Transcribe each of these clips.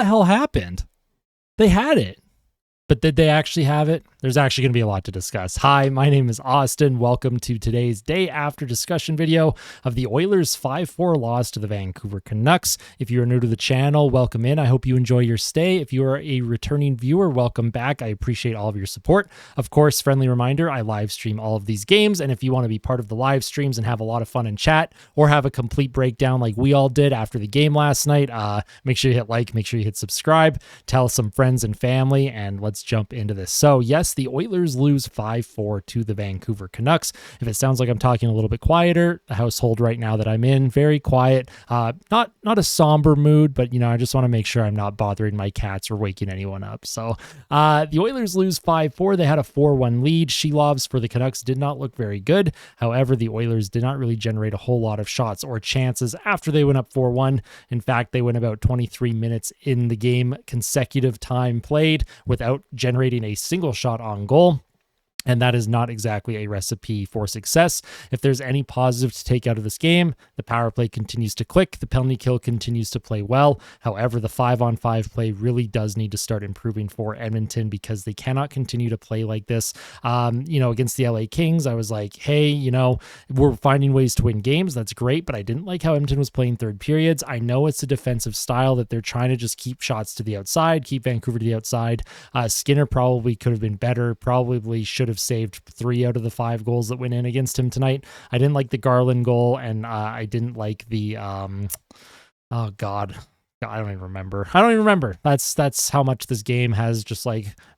the hell happened? They had it. But did they actually have it? There's actually going to be a lot to discuss. Hi, my name is Austin. Welcome to today's day after discussion video of the Oilers' 5-4 loss to the Vancouver Canucks. If you are new to the channel, welcome in. I hope you enjoy your stay. If you are a returning viewer, welcome back. I appreciate all of your support. Of course, friendly reminder, I live stream all of these games. And if you want to be part of the live streams and have a lot of fun and chat or have a complete breakdown like we all did after the game last night, make sure you hit like, make sure you hit subscribe, tell some friends and family, and let's jump into this. So yes, the Oilers lose 5-4 to the Vancouver Canucks. If it sounds like I'm talking a little bit quieter, the household right now that I'm in, very quiet, not a somber mood, but I just want to make sure I'm not bothering my cats or waking anyone up. So the Oilers lose 5-4. They had a 4-1 lead. Shelovs for the Canucks did not look very good. However, the Oilers did not really generate a whole lot of shots or chances after they went up 4-1. In fact, they went about 23 minutes in the game consecutive time played without generating a single shot on goal. And that is not exactly a recipe for success. If there's any positive to take out of this game, the power play continues to click. The penalty kill continues to play well. However, the 5-on-5 play really does need to start improving for Edmonton because they cannot continue to play like this. Against the LA Kings, I was like, hey, we're finding ways to win games. That's great. But I didn't like how Edmonton was playing third periods. I know it's a defensive style that they're trying to just keep shots to the outside, keep Vancouver to the outside. Skinner probably could have been better, probably should have saved 3 out of the 5 goals that went in against him tonight. I didn't like the Garland goal, and I didn't like the oh god, I don't even remember. That's how much this game has just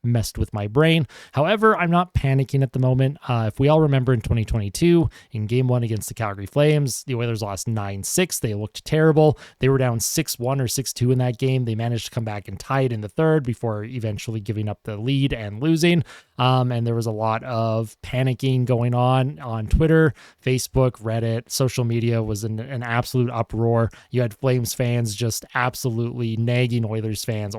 messed with my brain. However, I'm not panicking at the moment. If we all remember in 2022, in game 1 against the Calgary Flames, the Oilers lost 9-6. They looked terrible. They were down 6-1 or 6-2 in that game. They managed to come back and tie it in the third before eventually giving up the lead and losing. And there was a lot of panicking going on Twitter, Facebook, Reddit. Social media was an absolute uproar. You had Flames fans just absolutely nagging Oilers fans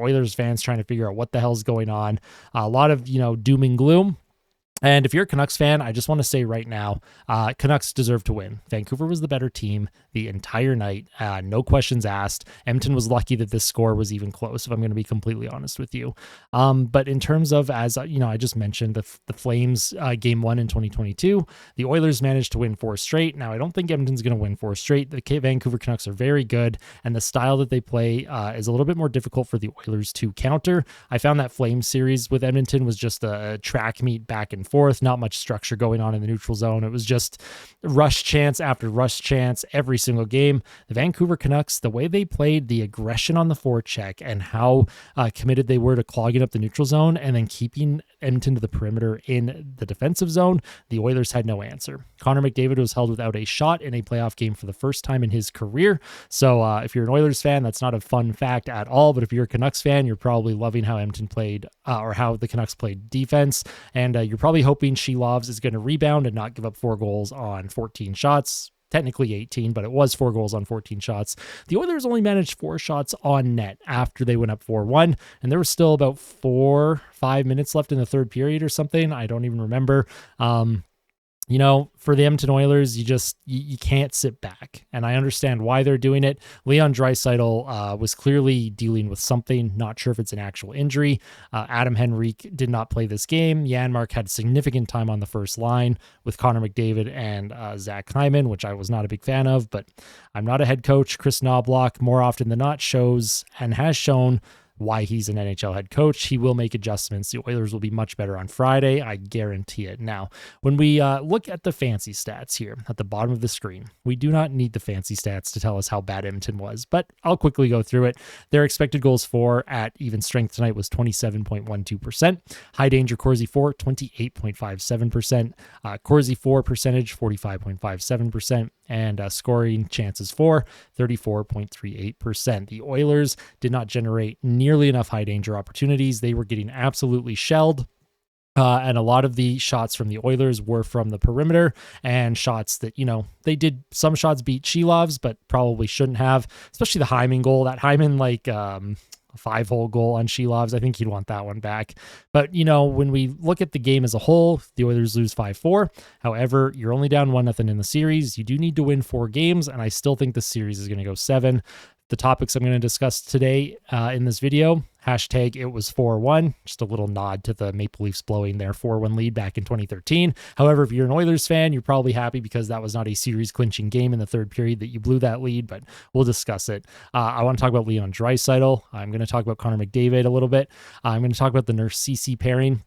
trying to figure out what the hell's going on. A lot of, doom and gloom. And if you're a Canucks fan, I just want to say right now, Canucks deserve to win. Vancouver was the better team the entire night. No questions asked. Edmonton was lucky that this score was even close, if I'm going to be completely honest with you. But in terms of, as I just mentioned, the Flames game 1 in 2022, the Oilers managed to win 4 straight. Now, I don't think Edmonton's going to win 4 straight. The Vancouver Canucks are very good, and the style that they play is a little bit more difficult for the Oilers to counter. I found that Flames series with Edmonton was just a track meet back and forth, not much structure going on in the neutral zone. It was just rush chance after rush chance every single game. The Vancouver Canucks, the way they played, the aggression on the forecheck and how committed they were to clogging up the neutral zone and then keeping Edmonton to the perimeter in the defensive zone, the Oilers had no answer. Connor McDavid was held without a shot in a playoff game for the first time in his career. So if you're an Oilers fan, that's not a fun fact at all. But if you're a Canucks fan, you're probably loving how Edmonton played or how the Canucks played defense. And you're probably hoping Shelovs is going to rebound and not give up 4 goals on 14 shots. Technically 18, but it was 4 goals on 14 shots. The Oilers only managed 4 shots on net after they went up 4-1, and there was still about 4-5 minutes left in the third period or something. I don't even remember. For the Edmonton Oilers, you can't sit back, and I understand why they're doing it. Leon Draisaitl was clearly dealing with something, not sure if it's an actual injury. Adam Henrique did not play this game. Janmark had significant time on the first line with Connor McDavid and Zach Hyman, which I was not a big fan of, but I'm not a head coach. Chris Knobloch, more often than not, shows and has shown why he's an NHL head coach. He will make adjustments. The Oilers will be much better on Friday. I guarantee it. Now, when we look at the fancy stats here at the bottom of the screen, we do not need the fancy stats to tell us how bad Edmonton was, but I'll quickly go through it. Their expected goals for at even strength tonight was 27.12%. High danger Corsi for 28.57%. Corsi for percentage 45.57%. And scoring chances for 34.38%. The Oilers did not generate nearly enough high danger opportunities. They were getting absolutely shelled. And a lot of the shots from the Oilers were from the perimeter and shots that, they did some shots beat Shelovs, but probably shouldn't have, especially the Hyman goal. That Hyman, a 5-hole goal on Shelovs. I think he'd want that one back. But, when we look at the game as a whole, the Oilers lose 5-4. However, you're only down 1-0 in the series. You do need to win 4 games, and I still think the series is going to go 7. the topics I'm going to discuss today in this video. Hashtag it was 4-1, just a little nod to the Maple Leafs blowing their 4-1 lead back in 2013. However, if you're an Oilers fan, you're probably happy because that was not a series clinching game in the third period that you blew that lead, but we'll discuss it. I want to talk about Leon Draisaitl. I'm going to talk about Connor McDavid a little bit. I'm going to talk about the Nurse Ceci pairing.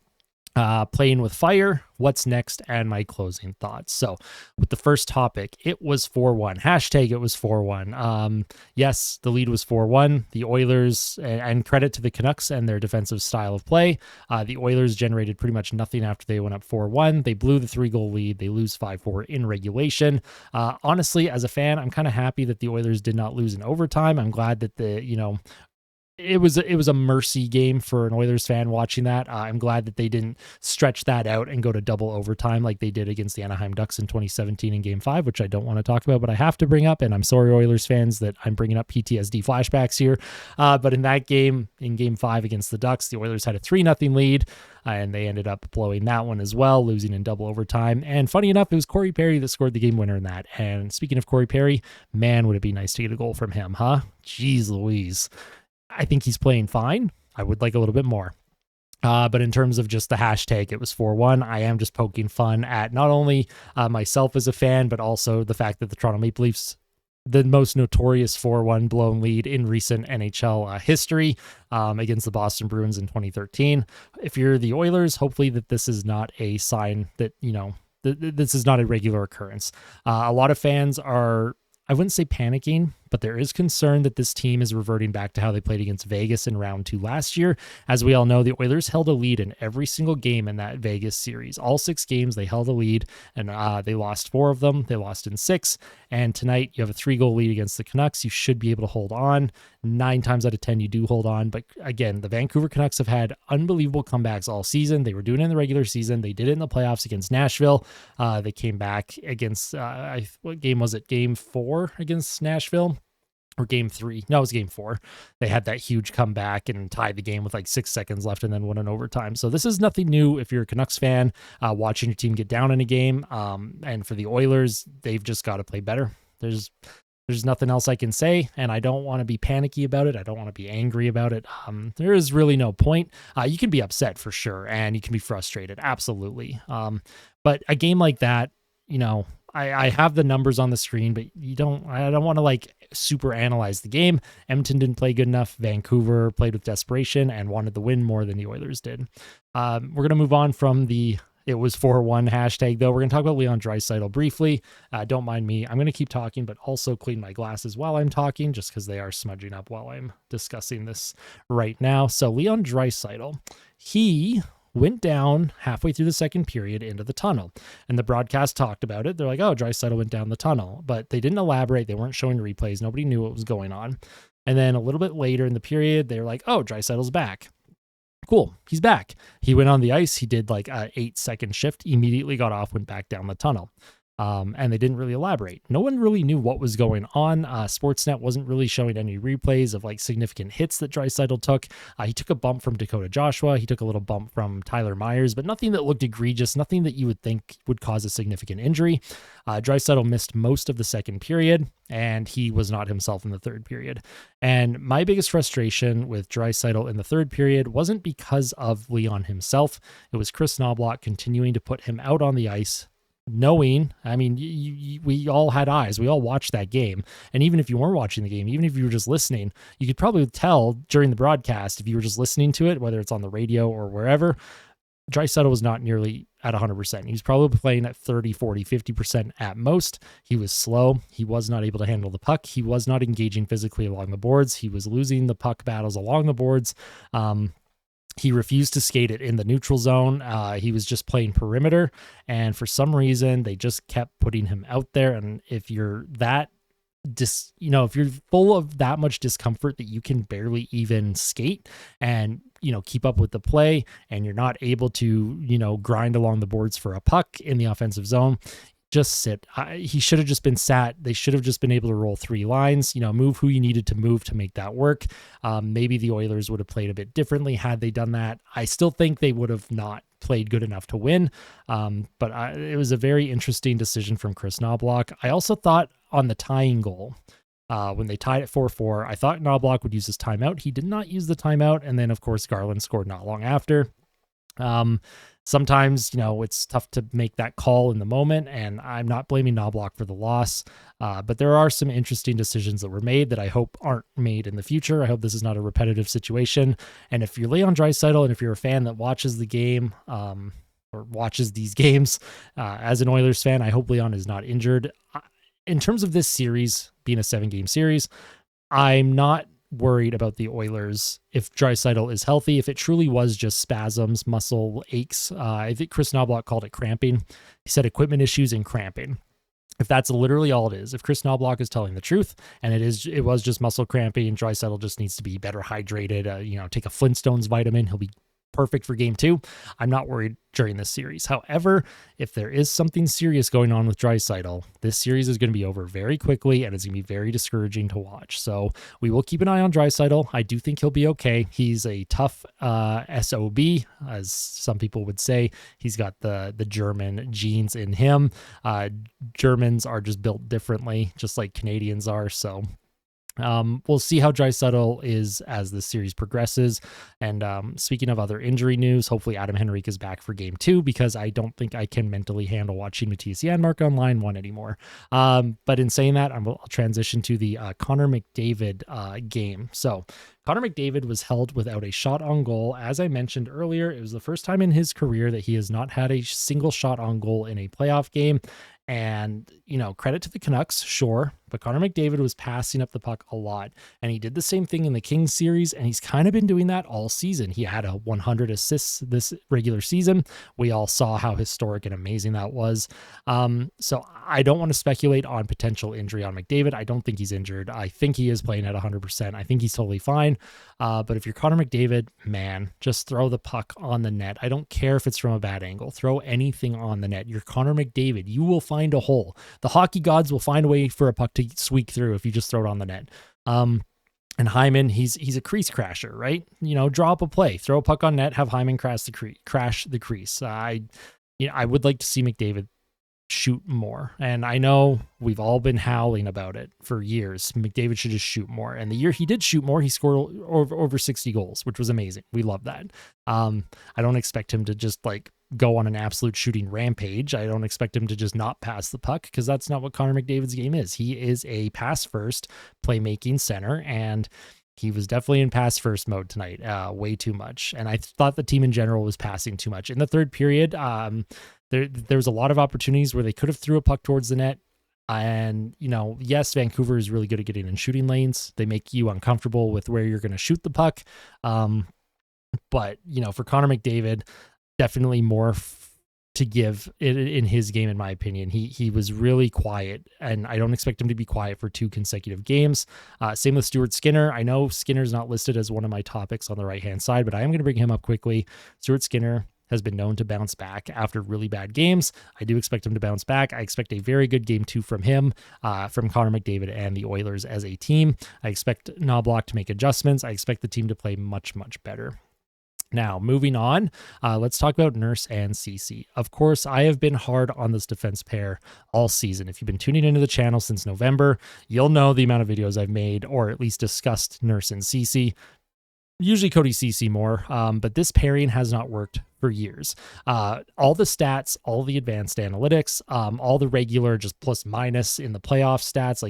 Playing with fire, what's next, and my closing thoughts. So with the first topic, it was 4-1. Hashtag it was 4-1. Yes, the lead was 4-1. The Oilers, and credit to the Canucks and their defensive style of play, the Oilers generated pretty much nothing after they went up 4-1. They blew the 3-goal lead. They lose 5-4 in regulation. Honestly, as a fan, I'm kind of happy that the Oilers did not lose in overtime. I'm glad that it was a mercy game for an Oilers fan watching that. I'm glad that they didn't stretch that out and go to double overtime like they did against the Anaheim Ducks in 2017 in Game 5, which I don't want to talk about, but I have to bring up, and I'm sorry, Oilers fans, that I'm bringing up PTSD flashbacks here. But in that game, in Game 5 against the Ducks, the Oilers had a 3-0 lead, and they ended up blowing that one as well, losing in double overtime. And funny enough, it was Corey Perry that scored the game winner in that. And speaking of Corey Perry, man, would it be nice to get a goal from him, huh? Jeez Louise. I think he's playing fine. I would like a little bit more. But in terms of just the hashtag, it was 4-1. I am just poking fun at not only myself as a fan, but also the fact that the Toronto Maple Leafs, the most notorious 4-1 blown lead in recent NHL history against the Boston Bruins in 2013. If you're the Oilers, hopefully that this is not a sign that, this is not a regular occurrence. A lot of fans are, I wouldn't say panicking, but there is concern that this team is reverting back to how they played against Vegas in round 2 last year. As we all know, the Oilers held a lead in every single game in that Vegas series. All 6 games, they held a lead, and they lost 4 of them. They lost in 6, and tonight you have a 3-goal lead against the Canucks. You should be able to hold on. 9 times out of 10, you do hold on, but again, the Vancouver Canucks have had unbelievable comebacks all season. They were doing it in the regular season. They did it in the playoffs against Nashville. They came back against, what game was it? Game 4 against Nashville? Or Game 3. No, it was Game 4. They had that huge comeback and tied the game with like 6 seconds left and then won in overtime. So this is nothing new if you're a Canucks fan watching your team get down in a game. And for the Oilers, they've just got to play better. There's nothing else I can say, and I don't want to be panicky about it. I don't want to be angry about it. There is really no point. You can be upset for sure, and you can be frustrated. Absolutely. But a game like that, I have the numbers on the screen, but I don't want to like super analyze the game. Edmonton didn't play good enough. Vancouver played with desperation and wanted the win more than the Oilers did. We're going to move on from the it was 4-1 hashtag, though. We're going to talk about Leon Draisaitl briefly. Don't mind me. I'm going to keep talking, but also clean my glasses while I'm talking, just because they are smudging up while I'm discussing this right now. So Leon Draisaitl, he went down halfway through the second period into the tunnel, and the broadcast talked about it. They're like, oh, Draisaitl went down the tunnel, but they didn't elaborate. They weren't showing replays. Nobody knew what was going on. And then a little bit later in the period, they were like, oh, Draisaitl's back. Cool, he's back. He went on the ice. He did like a 8-second shift, immediately got off, went back down the tunnel. And they didn't really elaborate. No one really knew what was going on. Sportsnet wasn't really showing any replays of like significant hits that Draisaitl took. He took a bump from Dakota Joshua. He took a little bump from Tyler Myers, but nothing that looked egregious, nothing that you would think would cause a significant injury. Draisaitl missed most of the second period, and he was not himself in the third period. And my biggest frustration with Draisaitl in the third period wasn't because of Leon himself. It was Chris Knoblauch continuing to put him out on the ice, knowing, I mean, we all had eyes. We all watched that game. And even if you weren't watching the game, even if you were just listening, you could probably tell during the broadcast, if you were just listening to it, whether it's on the radio or wherever, Draisaitl was not nearly at 100%. He was probably playing at 30, 40, 50% at most. He was slow. He was not able to handle the puck. He was not engaging physically along the boards. He was losing the puck battles along the boards. He refused to skate it in the neutral zone. He was just playing perimeter. And for some reason, they just kept putting him out there. And if you're that if you're full of that much discomfort that you can barely even skate and, keep up with the play, and you're not able to, grind along the boards for a puck in the offensive zone, just sit. He should have just been sat. They should have just been able to roll 3 lines, move who you needed to move to make that work. Maybe the Oilers would have played a bit differently had they done that. I still think they would have not played good enough to win. But it was a very interesting decision from Chris Knoblauch. I also thought on the tying goal, when they tied at 4-4. I thought Knobloch would use his timeout. He did not use the timeout. And then, of course, Garland scored not long after. Sometimes, it's tough to make that call in the moment, and I'm not blaming Knobloch for the loss. But there are some interesting decisions that were made that I hope aren't made in the future. I hope this is not a repetitive situation. And if you're Leon Draisaitl, and if you're a fan that watches the game, or watches these games, as an Oilers fan, I hope Leon is not injured. In terms of this series being a 7-game series, I'm not worried about the Oilers if Draisaitl is healthy. If it truly was just spasms, muscle aches, I think Chris Knobloch called it cramping. He said equipment issues and cramping. If that's literally all it is, if Chris Knobloch is telling the truth and it was just muscle cramping, Draisaitl just needs to be better hydrated, take a Flintstones vitamin, he'll be perfect for game 2. I'm not worried during this series. However, if there is something serious going on with Draisaitl, this series is going to be over very quickly, and it's going to be very discouraging to watch. So we will keep an eye on Draisaitl. I do think he'll be okay. He's a tough SOB, as some people would say. He's got the German genes in him. Germans are just built differently, just like Canadians are. So we'll see how Draisaitl is as the series progresses. And speaking of other injury news, hopefully Adam Henrique is back for game 2, because I don't think I can mentally handle watching Mattias Janmark on line 1 anymore. But in saying that, I'll transition to the Connor McDavid game. So Connor McDavid was held without a shot on goal. As I mentioned earlier, it was the first time in his career that he has not had a single shot on goal in a playoff game. And, credit to the Canucks, sure, but Connor McDavid was passing up the puck a lot. And he did the same thing in the Kings series, and he's kind of been doing that all season. He had 100 assists this regular season. We all saw how historic and amazing that was. So I don't want to speculate on potential injury on McDavid. I don't think he's injured. I think he is playing at 100%. I think he's totally fine. But if you're Connor McDavid, man, just throw the puck on the net. I don't care if it's from a bad angle. Throw anything on the net. You're Connor McDavid. You will find a hole. The hockey gods will find a way for a puck to squeak through if you just throw it on the net. And Hyman, he's a crease crasher, right? Draw up a play, throw a puck on net, have Hyman crash the crease. I would like to see McDavid shoot more. And I know we've all been howling about it for years. McDavid should just shoot more. And the year he did shoot more, he scored over 60 goals, which was amazing. We love that. I don't expect him to just go on an absolute shooting rampage. I don't expect him to just not pass the puck, because that's not what Connor McDavid's game is. He is a pass first playmaking center, and he was definitely in pass first mode tonight, way too much. And I thought the team in general was passing too much. In the third period, there was a lot of opportunities where they could have threw a puck towards the net. And, yes, Vancouver is really good at getting in shooting lanes. They make you uncomfortable with where you're going to shoot the puck. But, for Connor McDavid, definitely more to give in his game, in my opinion. He was really quiet, and I don't expect him to be quiet for 2 consecutive games. Same with Stuart Skinner. I know Skinner's not listed as one of my topics on the right-hand side, but I am going to bring him up quickly. Stuart Skinner has been known to bounce back after really bad games. I do expect him to bounce back. I expect a very good game 2 from him, from Connor McDavid and the Oilers as a team. I expect Knobloch to make adjustments. I expect the team to play much, much better. Now, moving on, let's talk about Nurse and Ceci. Of course, I have been hard on this defense pair all season. If you've been tuning into the channel since November, you'll know the amount of videos I've made, or at least discussed Nurse and Ceci. Usually Cody Ceci more, but this pairing has not worked for years. All the stats, all the advanced analytics, all the regular just plus minus in the playoff stats,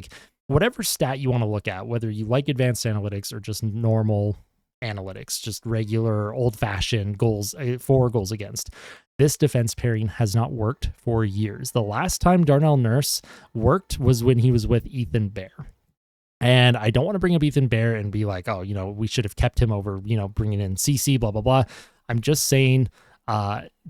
whatever stat you want to look at, whether you like advanced analytics or just normal analytics, just regular old-fashioned goals, 4 goals against. This defense pairing has not worked for years. The last time Darnell Nurse worked was when he was with Ethan Bear. And I don't want to bring up Ethan Bear and be like, oh, we should have kept him over, bringing in CC, blah, blah, blah. I'm just saying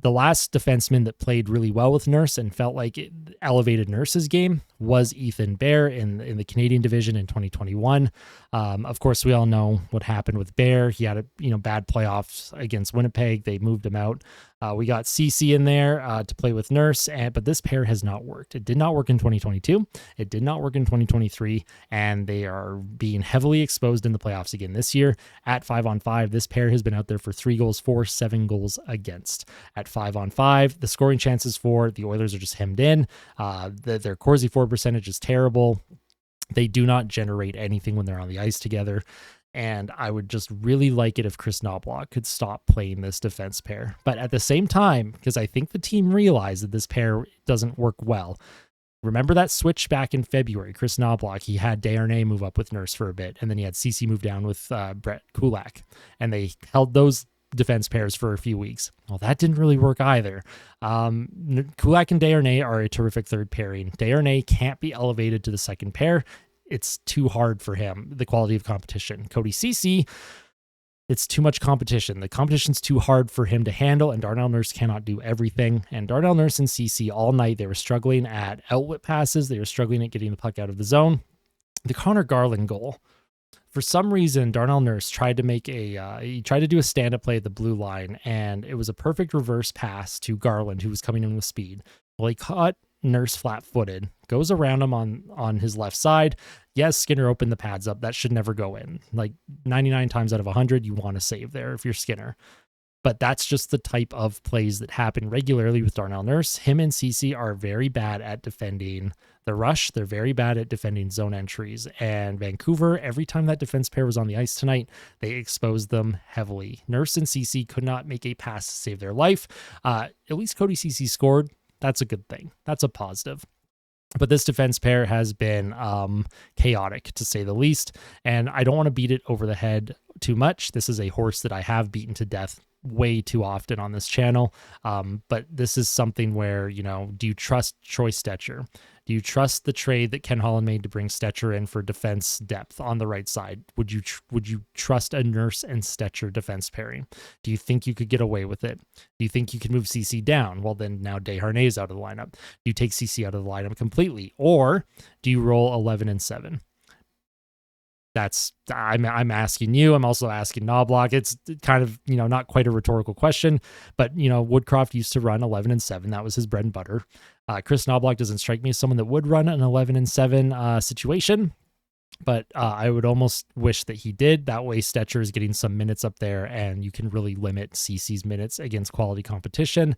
the last defenseman that played really well with Nurse and felt like it elevated Nurse's game was Ethan Bear in the Canadian division in 2021. Of course, we all know what happened with Bear. He had bad playoffs against Winnipeg. They moved him out. We got CC in there to play with Nurse, but this pair has not worked. It did not work in 2022. It did not work in 2023, and they are being heavily exposed in the playoffs again this year. At 5-on-5, this pair has been out there for 3 goals for, 7 goals against. At 5-on-5, the scoring chances for the Oilers are just hemmed in. Their Corsi for percentage is terrible. They do not generate anything when they're on the ice together. And I would just really like it if Chris Knoblauch could stop playing this defense pair. But at the same time, because I think the team realized that this pair doesn't work well. Remember that switch back in February? Chris Knoblauch, he had Darnell move up with Nurse for a bit, and then he had Ceci move down with Brett Kulak. And they held those defense pairs for a few weeks. Well, that didn't really work either. Kulak and Darnell are a terrific third pairing. Darnell can't be elevated to the second pair. It's too hard for him, the quality of competition. Cody Ceci, it's too much competition. The competition's too hard for him to handle, and Darnell Nurse cannot do everything. And Darnell Nurse and Ceci all night, they were struggling at outlet passes. They were struggling at getting the puck out of the zone. The Connor Garland goal, for some reason, Darnell Nurse tried to make he tried to do a stand-up play at the blue line, and it was a perfect reverse pass to Garland, who was coming in with speed. Well, he caught Nurse flat-footed, goes around him on his left side. Yes, Skinner opened the pads up. That should never go in. Like 99 times out of 100, you want to save there if you're Skinner. But that's just the type of plays that happen regularly with Darnell Nurse. Him and Ceci are very bad at defending the rush. They're very bad at defending zone entries. And Vancouver, every time that defense pair was on the ice tonight, they exposed them heavily. Nurse and Ceci could not make a pass to save their life. At least Cody Ceci scored. That's a good thing. That's a positive. But this defense pair has been chaotic, to say the least. And I don't want to beat it over the head too much. This is a horse that I have beaten to death way too often on this channel. But this is something where, do you trust Troy Stecher? Do you trust the trade that Ken Holland made to bring Stecher in for defense depth on the right side? Would you trust a Nurse and Stecher defense pairing? Do you think you could get away with it? Do you think you can move Ceci down? Well, then now Desharnais out of the lineup. Do you take Ceci out of the lineup completely? Or do you roll 11-7? I'm asking you. I'm also asking Knoblauch. It's kind of, not quite a rhetorical question, but, Woodcroft used to run 11-7. That was his bread and butter. Chris Knoblauch doesn't strike me as someone that would run an 11-7 situation, but I would almost wish that he did. That way Stecher is getting some minutes up there, and you can really limit Ceci's minutes against quality competition.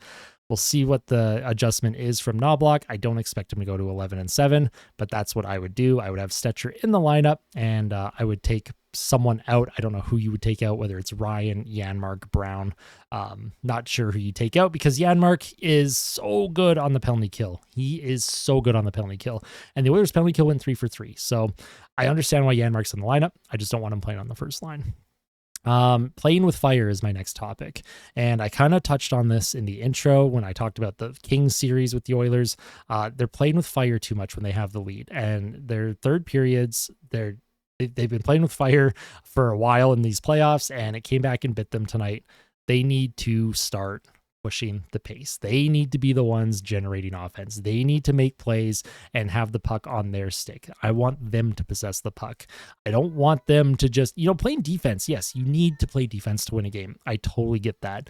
We'll see what the adjustment is from Knoblauch. I don't expect him to go to 11-7, but that's what I would do. I would have Stecher in the lineup, and I would take someone out. I don't know who you would take out, whether it's Ryan, Janmark, Brown. Not sure who you take out, because Janmark is so good on the penalty kill. He is so good on the penalty kill. And the Oilers penalty kill went 3 for 3. So I understand why Janmark's in the lineup. I just don't want him playing on the first line. Playing with fire is my next topic, and I kind of touched on this in the intro when I talked about the Kings series with the Oilers. They're playing with fire too much when they have the lead, and their third periods, they've been playing with fire for a while in these playoffs, and it came back and bit them tonight. They need to start pushing the pace. They need to be the ones generating offense. They need to make plays and have the puck on their stick. I want them to possess the puck. I don't want them to just, playing defense. Yes, you need to play defense to win a game. I totally get that.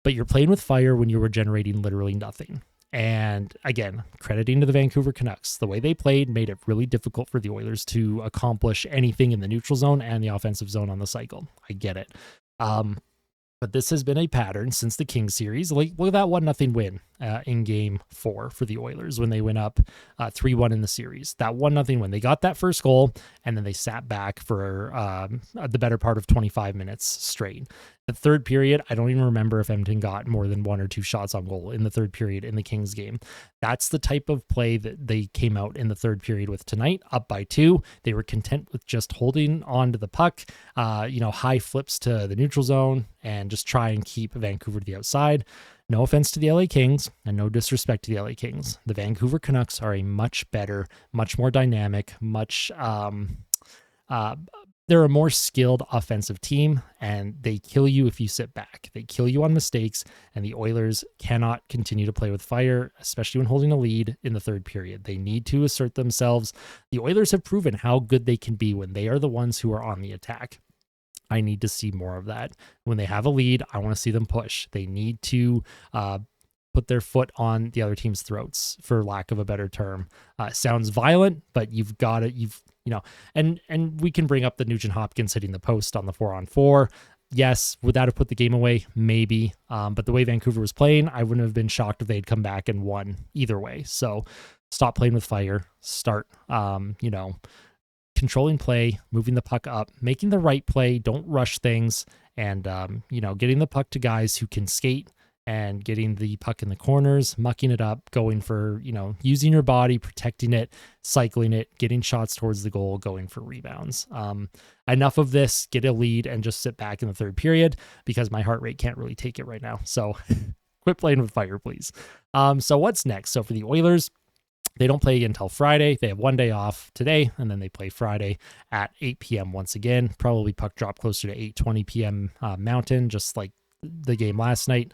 But you're playing with fire when you were generating literally nothing. And again, crediting to the Vancouver Canucks, the way they played made it really difficult for the Oilers to accomplish anything in the neutral zone and the offensive zone on the cycle. I get it. But this has been a pattern since the Kings series. Look at that 1-0 win in Game 4 for the Oilers when they went up 3-1 in the series. That 1-0 win. They got that first goal, and then they sat back for the better part of 25 minutes straight. The third period, I don't even remember if Edmonton got more than 1 or 2 shots on goal in the third period in the Kings game. That's the type of play that they came out in the third period with tonight, up by 2. They were content with just holding on to the puck, high flips to the neutral zone, and just try and keep Vancouver to the outside. No offense to the LA Kings, and no disrespect to the LA Kings. The Vancouver Canucks are a much better, much more dynamic, they're a more skilled offensive team, and they kill you if you sit back. They kill you on mistakes, and the Oilers cannot continue to play with fire, especially when holding a lead in the third period. They need to assert themselves. The Oilers have proven how good they can be when they are the ones who are on the attack. I need to see more of that. When they have a lead, I want to see them push. They need to put their foot on the other team's throats, for lack of a better term. Sounds violent, but you've got it. And we can bring up the Nugent Hopkins hitting the post on the 4-on-4. Yes, would that have put the game away? Maybe. But the way Vancouver was playing, I wouldn't have been shocked if they'd come back and won either way. So stop playing with fire. Start, controlling play, moving the puck up, making the right play, don't rush things, and, getting the puck to guys who can skate and getting the puck in the corners, mucking it up, going for, using your body, protecting it, cycling it, getting shots towards the goal, going for rebounds. Enough of this, get a lead and just sit back in the third period because my heart rate can't really take it right now. So quit playing with fire, please. So what's next? So for the Oilers, they don't play again until Friday. They have one day off today, and then they play Friday at 8 p.m. once again. Probably puck drop closer to 8:20 p.m. Mountain, just like the game last night.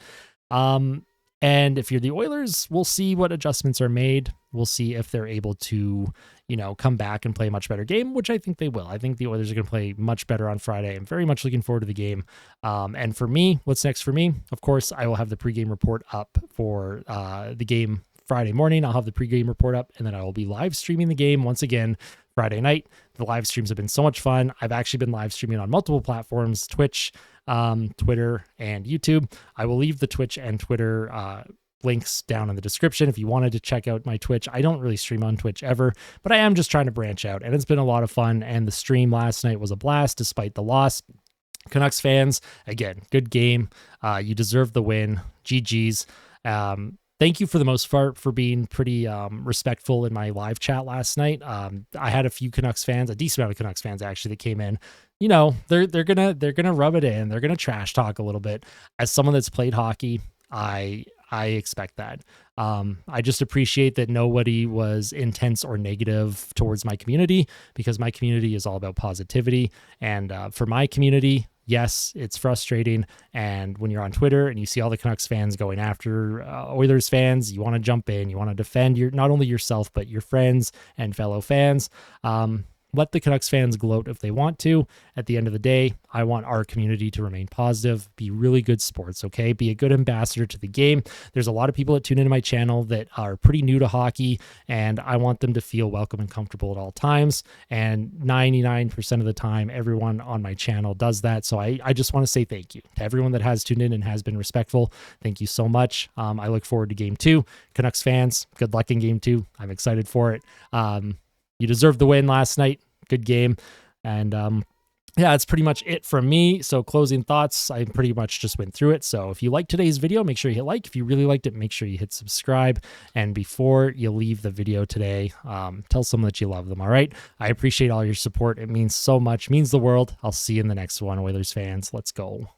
And if you're the Oilers, we'll see what adjustments are made. We'll see if they're able to, come back and play a much better game, which I think they will. I think the Oilers are going to play much better on Friday. I'm very much looking forward to the game. And for me, what's next for me? Of course, I will have the pregame report up for the game Friday morning. I'll have the pregame report up, and then I will be live streaming the game once again Friday night. The live streams have been so much fun. I've actually been live streaming on multiple platforms, Twitch, Twitter, and YouTube. I will leave the Twitch and Twitter links down in the description if you wanted to check out my Twitch. I don't really stream on Twitch ever, but I am just trying to branch out, and it's been a lot of fun, and the stream last night was a blast despite the loss. Canucks fans, again, good game. You deserve the win. GG's. Thank you for the most part for being pretty respectful in my live chat last night. I had a few Canucks fans, a decent amount of Canucks fans actually, that came in. They're gonna rub it in. They're gonna trash talk a little bit. As someone that's played hockey, I expect that. I just appreciate that nobody was intense or negative towards my community, because my community is all about positivity. And for my community, yes, it's frustrating. And when you're on Twitter and you see all the Canucks fans going after Oilers fans, you want to jump in, you want to defend not only yourself, but your friends and fellow fans. Let the Canucks fans gloat if they want to. At the end of the day, I want our community to remain positive, be really good sports, okay? Be a good ambassador to the game. There's a lot of people that tune into my channel that are pretty new to hockey, and I want them to feel welcome and comfortable at all times. And 99% of the time, everyone on my channel does that. So I just want to say thank you to everyone that has tuned in and has been respectful. Thank you so much. I look forward to game 2. Canucks fans, good luck in game 2. I'm excited for it. You deserved the win last night. Good game. And that's pretty much it from me. So closing thoughts, I pretty much just went through it. So if you liked today's video, make sure you hit like. If you really liked it, make sure you hit subscribe. And before you leave the video today, tell someone that you love them. All right. I appreciate all your support. It means so much, means the world. I'll see you in the next one, Oilers fans. Let's go.